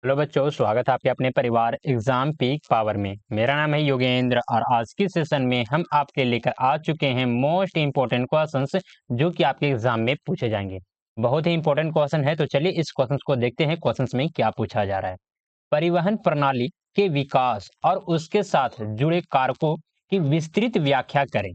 Hello बच्चों, स्वागत है आपके अपने परिवार एग्जाम पीक पावर में। मेरा नाम है योगेंद्र और आज की सेशन में हम आपके लेकर आ चुके हैं मोस्ट इंपोर्टेंट क्वेश्चंस जो कि आपके एग्जाम में पूछे जाएंगे। बहुत ही इंपॉर्टेंट क्वेश्चन है, तो चलिए इस क्वेश्चन को देखते हैं क्वेश्चंस में क्या पूछा जा रहा है। परिवहन प्रणाली के विकास और उसके साथ जुड़े कारकों की विस्तृत व्याख्या करें।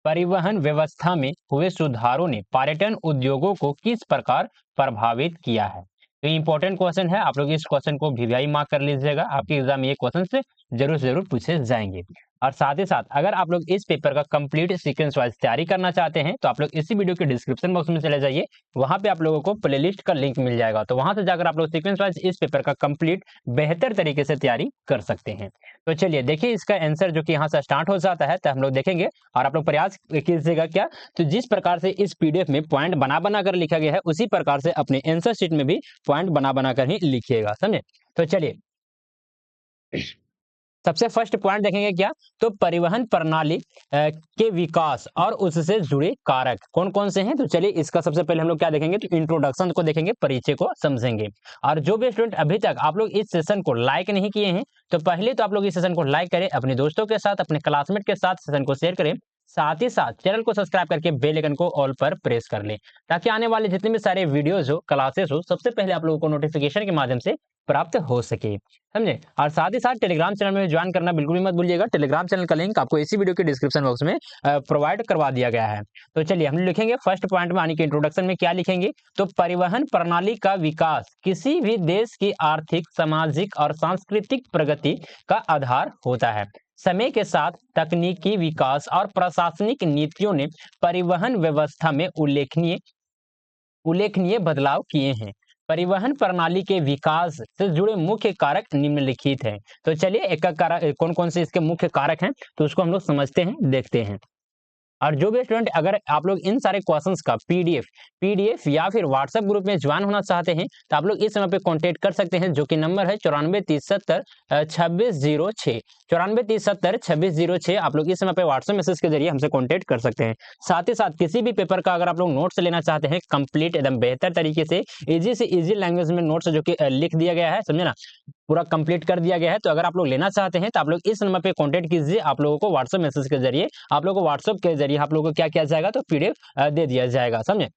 परिवहन व्यवस्था में हुए सुधारों ने पर्यटन उद्योगों को किस प्रकार प्रभावित किया है। तो इंपॉर्टेंट क्वेश्चन है, आप लोग इस क्वेश्चन को वीवीआई मार्क कर लीजिएगा। आपके एग्जाम में ये क्वेश्चन से जरूर जरूर पूछे जाएंगे। और साथ ही साथ अगर आप लोग इस पेपर का कंप्लीट सीक्वेंस वाइज तैयारी करना चाहते हैं तो आप लोग इसी वीडियो के डिस्क्रिप्शन बॉक्स में चले जाइए। वहां पे आप लोगों को प्लेलिस्ट का लिंक मिल जाएगा, तो वहां से जाकर आप लोग सीक्वेंस वाइज इस पेपर का कंप्लीट बेहतर तरीके से तैयारी कर सकते हैं। तो चलिए देखिए इसका आंसर जो कि यहाँ से स्टार्ट हो जाता है, तो हम लोग देखेंगे और आप लोग प्रयास कीजिएगा क्या, तो जिस प्रकार से इस पीडीएफ में पॉइंट बना बना कर लिखा गया है उसी प्रकार से अपने आंसर शीट में भी पॉइंट बना बना कर ही लिखिएगा, समझे। तो चलिए सबसे फर्स्ट पॉइंट देखेंगे क्या, तो परिवहन प्रणाली के विकास और उससे जुड़े कारक कौन कौन से हैं। तो चलिए इसका सबसे पहले हम लोग क्या देखेंगे, तो इंट्रोडक्शन को देखेंगे, परिचय को समझेंगे। और जो भी स्टूडेंट अभी तक आप लोग इस सेशन को लाइक नहीं किए हैं तो पहले तो आप लोग इस सेशन को लाइक करें, अपने दोस्तों के साथ, अपने क्लासमेट के साथ सेशन को शेयर करें। साथ ही साथ चैनल को सब्सक्राइब करके बेल आइकन को ऑल पर प्रेस कर लें, ताकि आने वाले जितने भी सारे वीडियोस हो, क्लासेस हो, सबसे पहले आप लोगों को नोटिफिकेशन के माध्यम से प्राप्त हो सके, समझे। और साथ ही साथ टेलीग्राम चैनल में ज्वाइन करना बिल्कुल भी मत भूलिएगा। टेलीग्राम चैनल का लिंक आपको इसी वीडियो के डिस्क्रिप्शन बॉक्स में प्रोवाइड करवा दिया गया है। तो चलिए हम लिखेंगे फर्स्ट पॉइंट में, यानी कि इंट्रोडक्शन में क्या लिखेंगे, तो परिवहन प्रणाली का विकास किसी भी देश की आर्थिक, सामाजिक और सांस्कृतिक प्रगति का आधार होता है। समय के साथ तकनीकी विकास और प्रशासनिक नीतियों ने परिवहन व्यवस्था में उल्लेखनीय उल्लेखनीय बदलाव किए हैं। परिवहन प्रणाली के विकास से जुड़े मुख्य कारक निम्नलिखित हैं। तो चलिए एक एक कारक कौन कौन से इसके मुख्य कारक हैं तो उसको हम लोग समझते हैं, देखते हैं। और जो भी स्टूडेंट अगर आप लोग इन सारे क्वेश्चंस का पीडीएफ या फिर व्हाट्सएप ग्रुप में ज्वाइन होना चाहते हैं तो आप लोग इस समय पे कांटेक्ट कर सकते हैं, जो कि नंबर है 94 30 70 2606। 94 30 70 2606 आप लोग इस समय पे व्हाट्सएप मैसेज के जरिए हमसे कांटेक्ट कर सकते हैं। साथ ही साथ किसी भी पेपर का अगर आप लोग नोट्स लेना चाहते हैं कंप्लीट एकदम बेहतर तरीके से, इजी से इजी लैंग्वेज में नोट्स जो कि लिख दिया गया है, समझे ना, पूरा कंप्लीट कर दिया गया है। तो अगर आप लोग लेना चाहते हैं तो आप लोग इस नंबर पे कांटेक्ट कीजिए। आप लोगों को व्हाट्सएप मैसेज के जरिए, आप लोगों को व्हाट्सएप के जरिए आप लोगों को क्या किया जाएगा, तो पीडीएफ दे दिया जाएगा, समझे।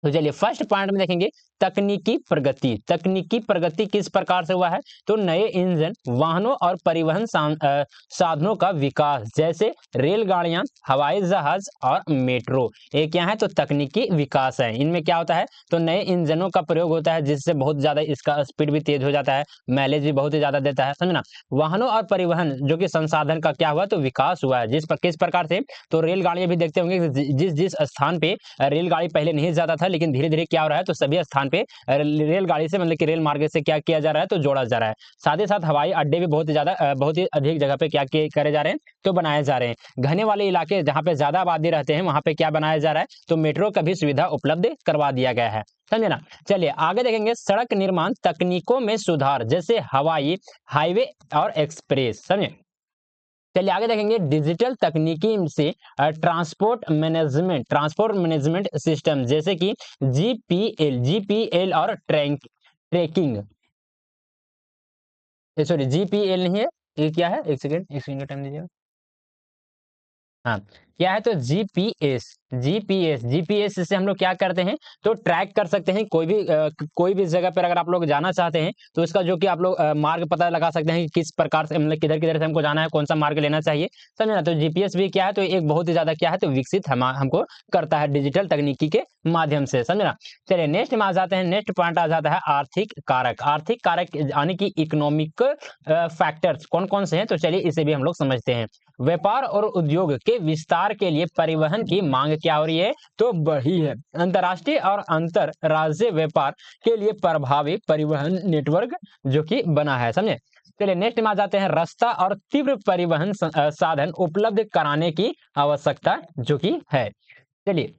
तो चलिए फर्स्ट पॉइंट में देखेंगे तकनीकी प्रगति। तकनीकी प्रगति किस प्रकार से हुआ है, तो नए इंजन, वाहनों और परिवहन साधनों का विकास, जैसे रेलगाड़ियां, हवाई जहाज और मेट्रो, ये क्या है, तो तकनीकी विकास है। इनमें क्या होता है, तो नए इंजनों का प्रयोग होता है जिससे बहुत ज्यादा इसका स्पीड भी तेज हो जाता है, माइलेज भी बहुत ही ज्यादा देता है, समझना। वाहनों और परिवहन जो कि संसाधन का क्या हुआ, तो विकास हुआ है। किस प्रकार से, तो रेलगाड़ियां भी देखते होंगे जिस जिस स्थान पे रेलगाड़ी पहले नहीं जाता था, लेकिन धीरे धीरे क्या हो रहा है, तो सभी स्थान पे रेलगाड़ी से, मतलब कि रेल मार्ग से क्या किया जा रहा है, तो जोड़ा जा रहा है। साथ ही साथ हवाई अड्डे भी बहुत ही ज्यादा बहुत ही अधिक जगह पे क्या करे जा रहे हैं, तो बनाए जा रहे हैं। घने वाले इलाके जहाँ पे ज्यादा आबादी रहते हैं वहां पे क्या बनाया जा रहा है, तो मेट्रो का भी सुविधा उपलब्ध करवा दिया गया है, समझे ना। चलिए आगे देखेंगे सड़क निर्माण तकनीकों में सुधार, जैसे हवाई, हाईवे और एक्सप्रेस, समझे। चलिए आगे देखेंगे डिजिटल तकनीकी से ट्रांसपोर्ट मैनेजमेंट सिस्टम, जैसे कि जीपीएल और ट्रैकिंग, सॉरी जीपीएल नहीं है, ये क्या है, एक सेकंड का टाइम दीजिएगा। हाँ, क्या है, तो जीपीएस से हम लोग क्या करते हैं, तो ट्रैक कर सकते हैं कोई भी जगह पर अगर आप लोग जाना चाहते हैं तो इसका जो कि आप लोग मार्ग पता लगा सकते हैं कि किस प्रकार से, मतलब किधर किधर से हमको जाना है, कौन सा मार्ग लेना चाहिए, समझे ना। तो जीपीएस भी क्या है, तो एक बहुत ही ज्यादा क्या है, तो विकसित हमको करता है डिजिटल तकनीकी के माध्यम से, समझे ना। चलिए नेक्स्ट में आ जाते हैं, नेक्स्ट पॉइंट आ जाता है आर्थिक कारक। आर्थिक कारक यानी कि इकोनॉमिक फैक्टर्स कौन कौन से हैं, तो चलिए इसे भी हम लोग समझते हैं। व्यापार और उद्योग के विस्तार के लिए परिवहन की मांग क्या हो रही है, तो बढ़ी है। अंतर्राष्ट्रीय और अंतरराज्यीय व्यापार के लिए प्रभावी परिवहन नेटवर्क जो कि बना है, समझे। चलिए नेक्स्ट में आ जाते हैं, रास्ता और तीव्र परिवहन साधन उपलब्ध कराने की आवश्यकता जो कि है। चलिए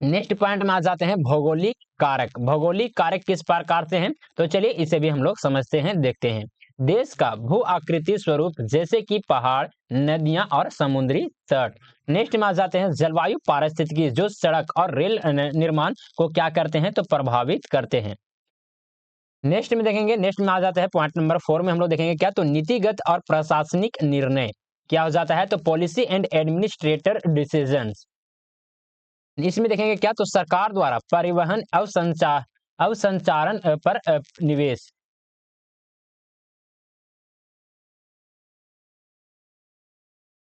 नेक्स्ट पॉइंट में आ जाते हैं भौगोलिक कारक। भौगोलिक कारक किस प्रकार से हैं, तो चलिए इसे भी हम लोग समझते हैं, देखते हैं। देश का भू आकृति स्वरूप, जैसे कि पहाड़, नदियां और समुद्री तट। नेक्स्ट में आ जाते हैं जलवायु पारिस्थितिकी, जो सड़क और रेल निर्माण को क्या करते हैं, तो प्रभावित करते हैं। नेक्स्ट में देखेंगे, नेक्स्ट में आ जाता है पॉइंट नंबर 4 में हम लोग देखेंगे क्या, तो नीतिगत और प्रशासनिक निर्णय क्या हो जाता है, तो पॉलिसी एंड एडमिनिस्ट्रेटर डिसीजंस। इसमें देखेंगे क्या, तो सरकार द्वारा परिवहन अवसंचारण पर निवेश।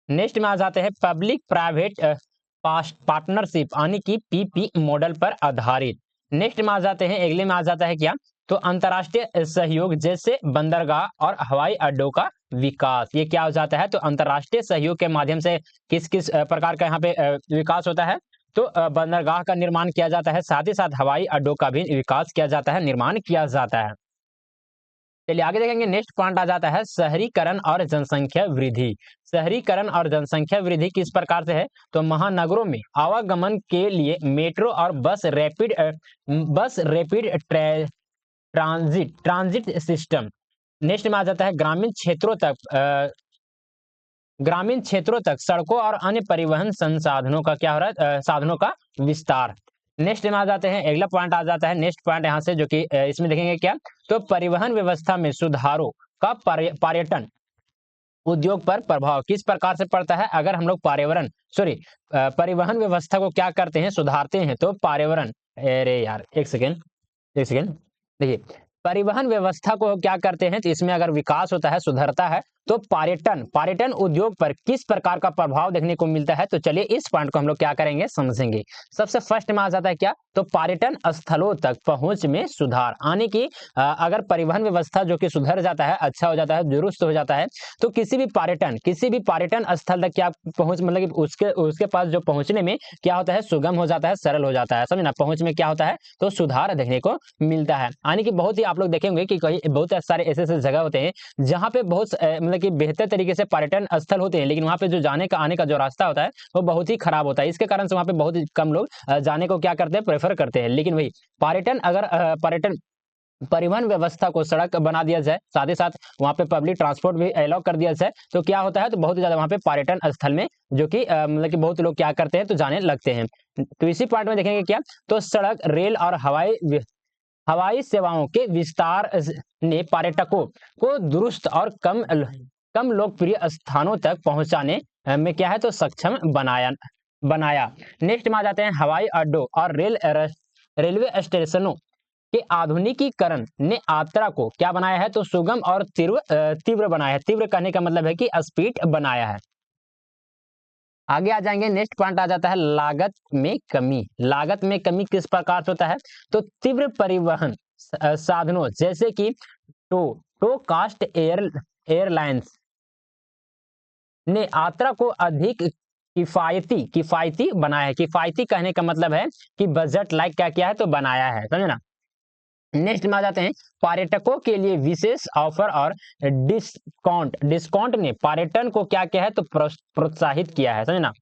नेक्स्ट में आ जाते हैं पब्लिक प्राइवेट पार्टनरशिप यानी कि पीपी मॉडल पर आधारित। नेक्स्ट में आ जाते हैं, अगले में आ जाता है क्या, तो अंतर्राष्ट्रीय सहयोग जैसे बंदरगाह और हवाई अड्डों का विकास। ये क्या हो जाता है, तो अंतर्राष्ट्रीय सहयोग के माध्यम से किस किस प्रकार का यहाँ पे विकास होता है, तो बंदरगाह का निर्माण किया जाता है, साथ ही साथ हवाई अड्डों का भी विकास किया जाता है, निर्माण किया जाता है। चलिए आगे देखेंगे, नेक्स्ट पॉइंट आ जाता है शहरीकरण और जनसंख्या वृद्धि। शहरीकरण और जनसंख्या वृद्धि किस प्रकार से है, तो महानगरों में आवागमन के लिए मेट्रो और बस रैपिड ट्रांजिट सिस्टम। नेक्स्ट में आ जाता है ग्रामीण क्षेत्रों तक सड़कों और अन्य परिवहन संसाधनों का क्या हो रहा है, साधनों का विस्तार। नेक्स्ट में आ जाते हैं, अगला पॉइंट आ जाता है, नेक्स्ट पॉइंट यहाँ से जो कि इसमें देखेंगे क्या, तो परिवहन व्यवस्था में सुधारों का पर्यटन उद्योग पर प्रभाव किस प्रकार से पड़ता है। अगर हम लोग परिवहन व्यवस्था को क्या करते हैं, सुधारते हैं, तो पर्यावरण, अरे यार एक सेकेंड देखिए, परिवहन व्यवस्था को क्या करते हैं, तो इसमें अगर विकास होता है, सुधरता है, तो पर्यटन उद्योग पर किस प्रकार का प्रभाव देखने को मिलता है। तो चलिए इस पॉइंट को हम लोग क्या करेंगे, समझेंगे। सबसे फर्स्ट में आ जाता है क्या, तो पर्यटन स्थलों तक पहुंच में सुधार, यानी कि अगर परिवहन व्यवस्था जो कि सुधर जाता है, अच्छा हो जाता है, दुरुस्त हो जाता है, तो किसी भी पर्यटन स्थल तक क्या पहुंच, मतलब कि उसके पास जो पहुंचने में क्या होता है, सुगम हो जाता है, सरल हो जाता है, समझना, पहुंच में क्या होता है, तो सुधार देखने को मिलता है। यानी कि बहुत ही आप लोग देखेंगे कि कई बहुत सारे ऐसे जगह होते हैं जहां पे बहुत मतलब कि बेहतर तरीके से पर्यटन स्थल होते हैं, लेकिन वहां पे जो जाने का आने का जो रास्ता होता है वो बहुत ही खराब होता है। इसके कारण से वहां पे बहुत ही कम लोग जाने को क्या करते हैं, प्रेफर करते हैं। लेकिन वही पर्यटन परिवहन व्यवस्था को सड़क बना दिया जाए, साथ ही साथ वहां पे पब्लिक ट्रांसपोर्ट भी अलाउ कर दिया जाए, तो क्या होता है, तो बहुत ज्यादा वहां पे पर्यटन स्थल में जो कि मतलब कि बहुत लोग क्या करते हैं, तो जाने लगते हैं। तो इसी पार्ट में देखेंगे क्या, तो सड़क, रेल और हवाई सेवाओं के विस्तार ने पर्यटकों को दुरुस्त और कम लोकप्रिय स्थानों तक पहुंचाने में क्या है, तो सक्षम बनाया। नेक्स्ट में आ जाते हैं, हवाई अड्डों और रेलवे स्टेशनों के आधुनिकीकरण ने यात्रा को क्या बनाया है, तो सुगम और तीव्र बनाया है। तीव्र कहने का मतलब है कि स्पीड बनाया है। आगे आ जाएंगे, नेक्स्ट पॉइंट आ जाता है लागत में कमी। लागत में कमी किस प्रकार से होता है, तो तीव्र परिवहन साधनों जैसे कि टो कास्ट एयरलाइंस ने यात्रा को अधिक किफायती बनाया है। किफायती कहने का मतलब है कि बजट लाइक क्या किया है, तो बनाया है, समझे ना। नेक्स्ट में आ जाते हैं, पर्यटकों के लिए विशेष ऑफर और डिस्काउंट ने पर्यटन को क्या किया है, तो प्रोत्साहित किया है, समझे ना।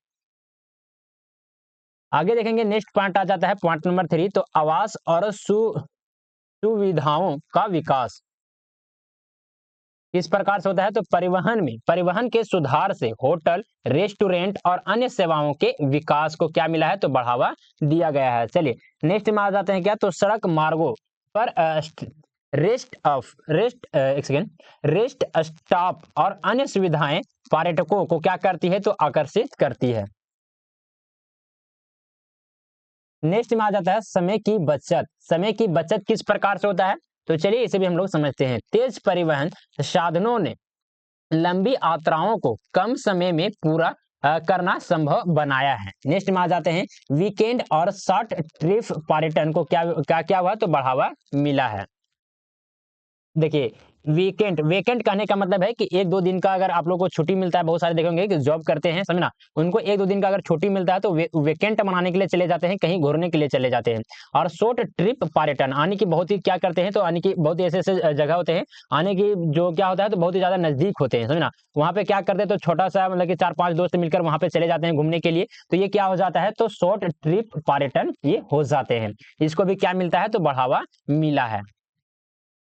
आगे देखेंगे, नेक्स्ट पॉइंट आ जाता है पॉइंट नंबर 3, तो आवास और सुविधाओं का विकास किस प्रकार से होता है, तो परिवहन के सुधार से होटल, रेस्टोरेंट और अन्य सेवाओं के विकास को क्या मिला है, तो बढ़ावा दिया गया है। चलिए नेक्स्ट में आ जाते हैं क्या, तो सड़क मार्गों पर रेस्ट स्टॉप और अन्य सुविधाएं पर्यटकों को क्या करती है, तो आकर्षित करती है। नेक्स्ट में आ जाता है समय की बचत किस प्रकार से होता है, तो चलिए इसे भी हम लोग समझते हैं। तेज परिवहन साधनों ने लंबी यात्राओं को कम समय में पूरा करना संभव बनाया है। नेक्स्ट में आ जाते हैं, वीकेंड और शॉर्ट ट्रिप पर्यटन को क्या हुआ, तो बढ़ावा मिला है। देखिए, वेकेंट कहने का मतलब है कि 1-2 दिन का अगर आप लोग को छुट्टी मिलता है, बहुत सारे देखेंगे कि जॉब करते हैं, समझना, उनको 1-2 दिन का अगर छुट्टी मिलता है तो वेकेंट मनाने के लिए चले जाते हैं, कहीं घूमने के लिए चले जाते हैं। और शॉर्ट ट्रिप पर्यटन आने की बहुत ही क्या करते हैं, तो आने की बहुत ही ऐसे जगह होते हैं, आने की जो क्या होता है, तो बहुत ही ज्यादा नजदीक होते हैं, समझना, वहां पे क्या करते हैं, तो छोटा सा मतलब कि 4-5 दोस्त मिलकर वहां पे चले जाते हैं घूमने के लिए, तो ये क्या हो जाता है, तो शॉर्ट ट्रिप पर्यटन ये हो जाते हैं। इसको भी क्या मिलता है, तो बढ़ावा मिला है।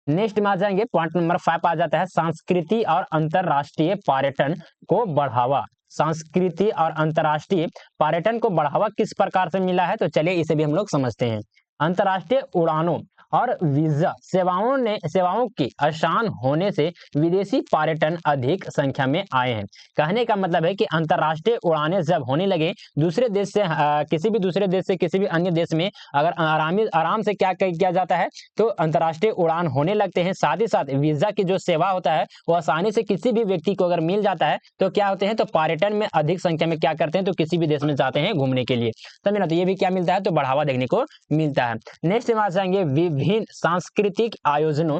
नेक्स्ट में आ जाएंगे, पॉइंट नंबर 5 आ जाता है, संस्कृति और अंतरराष्ट्रीय पर्यटन को बढ़ावा। संस्कृति और अंतरराष्ट्रीय पर्यटन को बढ़ावा किस प्रकार से मिला है, तो चलिए इसे भी हम लोग समझते हैं। अंतरराष्ट्रीय उड़ानों और वीजा सेवाओं की आसान होने से विदेशी पर्यटन अधिक संख्या में आए हैं। कहने का मतलब है कि अंतर्राष्ट्रीय उड़ानें जब होने लगे दूसरे देश से किसी भी दूसरे देश से किसी भी अन्य देश में अगर आराम से क्या किया जाता है तो अंतर्राष्ट्रीय उड़ान होने लगते हैं। साथ ही साथ वीजा की जो सेवा होता है वो आसानी से किसी भी व्यक्ति को अगर मिल जाता है तो क्या होते हैं तो पर्यटन में अधिक संख्या में क्या करते हैं तो किसी भी देश में जाते हैं घूमने के लिए। समझे ना, तो ये भी क्या मिलता है तो बढ़ावा देखने को मिलता है। नेक्स्ट हम आ जाएंगे विभिन्न सांस्कृतिक आयोजनों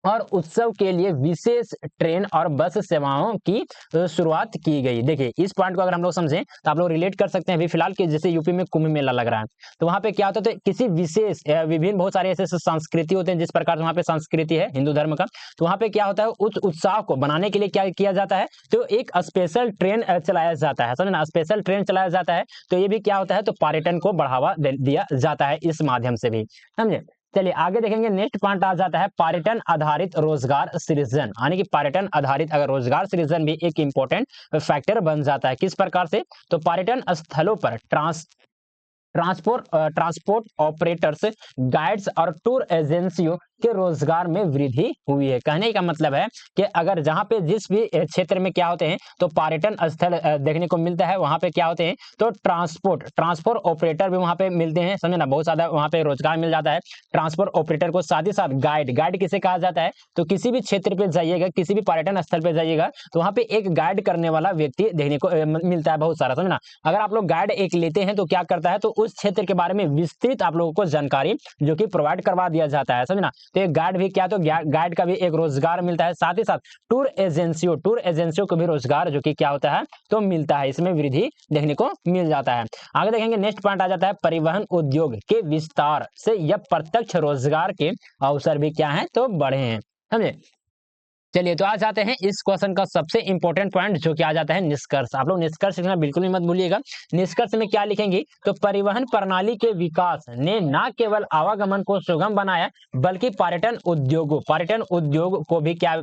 और उत्सव के लिए विशेष ट्रेन और बस सेवाओं की शुरुआत की गई। देखिए इस पॉइंट को अगर हम लोग समझें तो आप लोग रिलेट कर सकते हैं अभी फिलहाल के जैसे यूपी में कुंभ मेला लग रहा है तो वहां पे क्या होता है तो किसी विशेष विभिन्न बहुत सारे ऐसे संस्कृति होते हैं जिस प्रकार से वहां पे संस्कृति है हिंदू धर्म का तो वहां पे क्या होता है उस उत्साह को बनाने के लिए क्या किया जाता है तो एक स्पेशल ट्रेन चलाया जाता है। समझना, स्पेशल ट्रेन चलाया जाता है तो ये भी क्या होता है तो पर्यटन को बढ़ावा दिया जाता है इस माध्यम से भी। समझे, चलिए आगे देखेंगे। नेक्स्ट पॉइंट आ जाता है पर्यटन आधारित रोजगार सृजन, यानी कि पर्यटन आधारित अगर रोजगार सृजन भी एक इंपॉर्टेंट फैक्टर बन जाता है। किस प्रकार से तो पर्यटन स्थलों पर ट्रांसपोर्ट ऑपरेटर्स, गाइड्स और टूर एजेंसियों के रोजगार में वृद्धि हुई है। कहने का मतलब है कि अगर जहां पे जिस भी क्षेत्र में क्या होते हैं तो पर्यटन स्थल देखने को मिलता है वहां पे क्या होते हैं तो ट्रांसपोर्ट ऑपरेटर भी वहां पे मिलते हैं। समझे ना, बहुत ज्यादा वहां पे रोजगार मिल जाता है ट्रांसपोर्ट ऑपरेटर को। साथ ही साथ गाइड किसे कहा जाता है तो किसी भी क्षेत्र पे जाइएगा किसी भी पर्यटन स्थल पे जाइएगा तो वहां पे एक गाइड करने वाला व्यक्ति देखने को मिलता है बहुत सारा। समझना, अगर आप लोग गाइड एक लेते हैं तो क्या करता है तो उस क्षेत्र के बारे में विस्तृत आप लोगों को जानकारी जो कि प्रोवाइड करवा दिया जाता है। समझना, तो एक गाइड भी क्या तो गाइड का भी एक रोजगार मिलता है। साथ ही साथ टूर एजेंसियों को भी रोजगार जो कि क्या होता है तो मिलता है, इसमें वृद्धि देखने को मिल जाता है। आगे देखेंगे नेक्स्ट पॉइंट आ जाता है परिवहन उद्योग के विस्तार से यह प्रत्यक्ष रोजगार के अवसर भी क्या है तो बढ़े हैं। समझे, चलिए तो आ जाते हैं इस क्वेश्चन का सबसे इंपॉर्टेंट पॉइंट जो कि आ जाता है निष्कर्ष। आप लोग निष्कर्ष लिखना बिल्कुल भी मत भूलिएगा। निष्कर्ष में क्या लिखेंगे तो परिवहन प्रणाली के विकास ने न केवल आवागमन को सुगम बनाया बल्कि पर्यटन उद्योग को भी क्या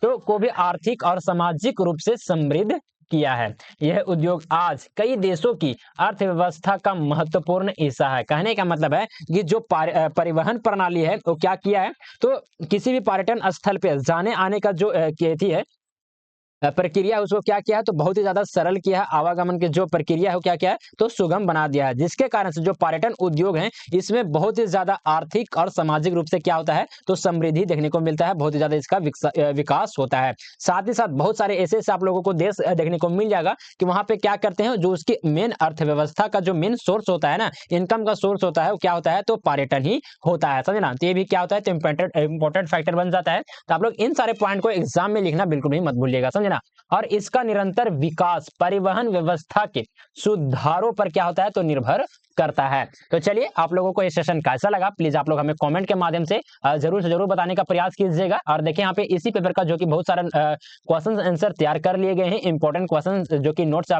तो को भी आर्थिक और सामाजिक रूप से समृद्ध किया है। यह उद्योग आज कई देशों की अर्थव्यवस्था का महत्वपूर्ण हिस्सा है। कहने का मतलब है कि जो परिवहन प्रणाली है वो क्या किया है तो किसी भी पर्यटन स्थल पे जाने आने का जो कहती है प्रक्रिया उसको क्या किया है तो बहुत ही ज्यादा सरल किया है। आवागमन की जो प्रक्रिया है वो क्या है तो सुगम बना दिया है, जिसके कारण से जो पर्यटन उद्योग है इसमें बहुत ही ज्यादा आर्थिक और सामाजिक रूप से क्या होता है तो समृद्धि देखने को मिलता है, बहुत ही ज्यादा इसका विकास होता है। साथ ही साथ बहुत सारे ऐसे आप लोगों को देश देखने को मिल जाएगा कि वहां पे क्या करते हैं जो उसकी मेन अर्थव्यवस्था का जो मेन सोर्स होता है ना, इनकम का सोर्स होता है वो क्या होता है तो पर्यटन ही होता है। समझे ना, तो ये भी क्या होता है तो इंपॉर्टेंट फैक्टर बन जाता है। तो आप लोग इन सारे पॉइंट को एग्जाम में लिखना बिल्कुल भी मत भूलिएगा। समझे ना, और इसका निरंतर विकास परिवहन व्यवस्था के सुधारों पर क्या होता है तो निर्भर करता है। तो चलिए आप लोगों को ये सेशन कैसा लगा प्लीज आप लोग हमें कमेंट के माध्यम से जरूर से जरूर बताने का प्रयास कीजिएगा। और देखिए यहाँ पे इसी पेपर का जो कि बहुत सारा क्वेश्चन आंसर तैयार कर लिए गए हैं, इंपॉर्टेंट क्वेश्चन जो कि नोट्स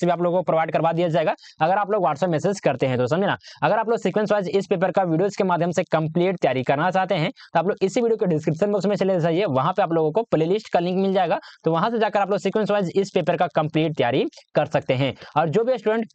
भी आप लोगों को प्रोवाइड करवा दिया जाएगा अगर आप लोग व्हाट्सएप मैसेज करते हैं तो। समझे ना, अगर आप लोग सीक्वेंस वाइज इस पेपर का वीडियोस के माध्यम से कंप्लीट तैयारी करना चाहते हैं तो आप लोग इसी वीडियो के डिस्क्रिप्शन बॉक्स में चले जाइए, वहां पे आप लोगों को प्लेलिस्ट का लिंक मिल जाएगा तो वहां से जाकर आप लोग सीक्वेंस वाइज इस पेपर का कंप्लीट तैयारी कर सकते हैं। और जो भी स्टूडेंट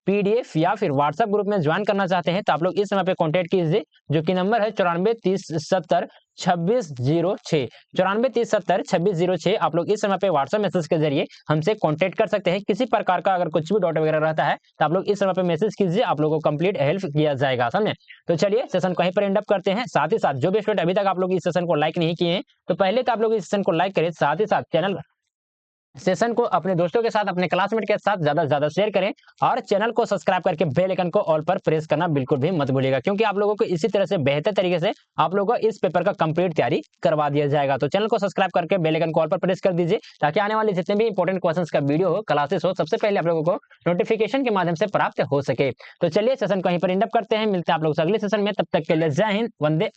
पीडीएफ या फिर व्हाट्सएप ग्रुप में ज्वाइन करना चाहते हैं तो आप लोग इस समय पे कांटेक्ट कीजिए जो कि नंबर है 9430702606 9430702606। आप लोग इस समय पे व्हाट्सएप मैसेज के जरिए हमसे कांटेक्ट कर सकते हैं। किसी प्रकार का अगर कुछ भी डाउट वगैरह रहता है तो आप लोग इस समय पे मैसेज कीजिए, आप लोगों को कंप्लीट हेल्प किया जाएगा। समझे, तो चलिए सेशन को यहीं पर एंड अप करते हैं। साथ ही साथ जो भी स्टूडेंट अभी तक आप लोग इस सेशन को लाइक नहीं किए हैं तो पहले तो आप लोग इस सेशन को लाइक करें, साथ ही साथ सेशन को अपने दोस्तों के साथ अपने क्लासमेट के साथ ज्यादा से ज्यादा शेयर करें और चैनल को सब्सक्राइब करके बेल आइकन को ऑल पर प्रेस करना बिल्कुल भी मत भूलिएगा, क्योंकि आप लोगों को इसी तरह से बेहतर तरीके से आप लोगों को इस पेपर का कंप्लीट तैयारी करवा दिया जाएगा। तो चैनल को सब्सक्राइब करके बेल आइकन को ऑल पर प्रेस कर दीजिए ताकि आने वाले जितने भी इंपॉर्टेंट क्वेश्चंस का वीडियो हो, क्लासेस हो, सबसे पहले आप लोगों को नोटिफिकेशन के माध्यम से प्राप्त हो सके। तो चलिए सेशन को यहीं पर एंड अप करते हैं, मिलते हैं आप लोग अगले सेशन में, तब तक के लिए जय हिंद, वंदे।